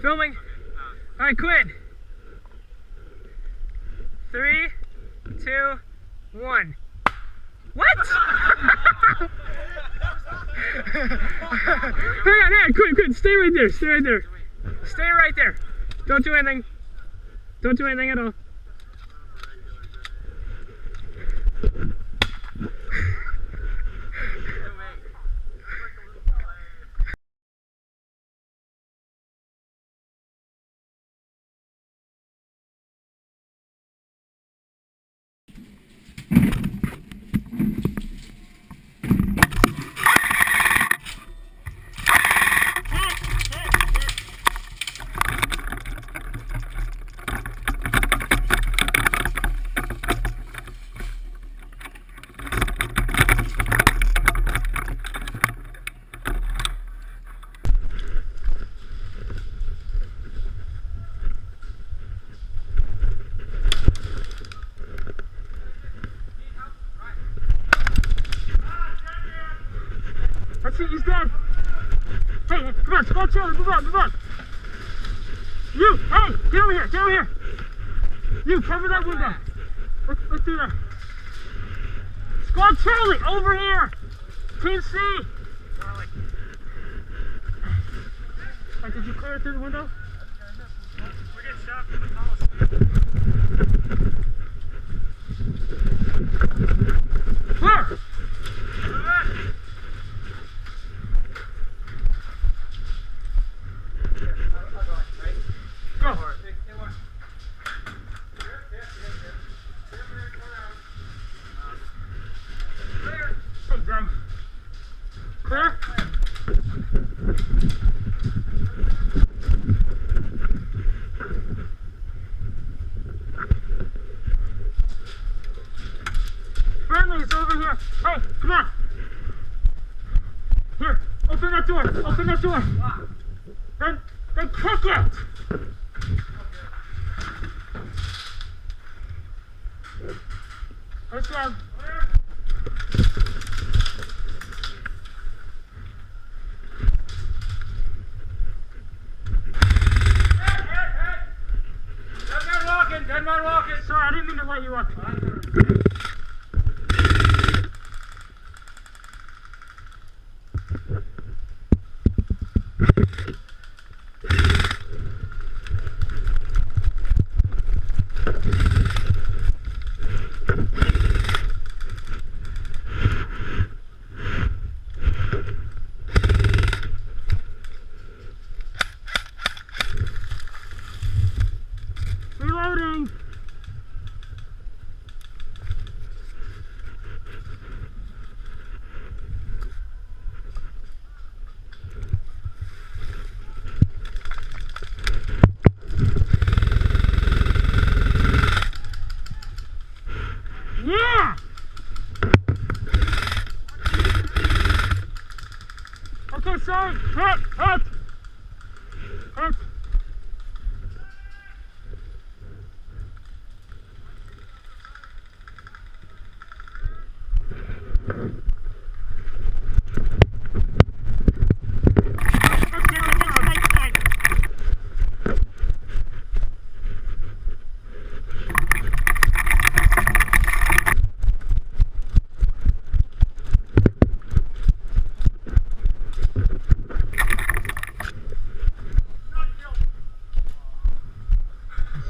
Filming. All right, quit. 3, 2, 1. What? Hang on, quit. Stay right there. Stay right there. Stay right there. Don't do anything. Don't do anything at all. That's it, he's dead. Hey, come on, squad Charlie, move on. You, hey, get over here. You, cover that window. Let's do that. Squad Charlie, over here. Team C. Hey, did you clear it through the window? We're getting shot from the Coliseum. Clear! Go. Hey, Greg. Clear? Friendly's over here. Hey, come on. Here, open that door. Then kick it. Let's go. Dead man walking. Sorry, I didn't mean to let you up. Reloading. Yeah. Okay, sorry. Hit.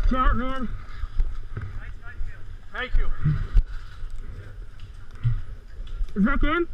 Shot, man. Thank you. Is that in?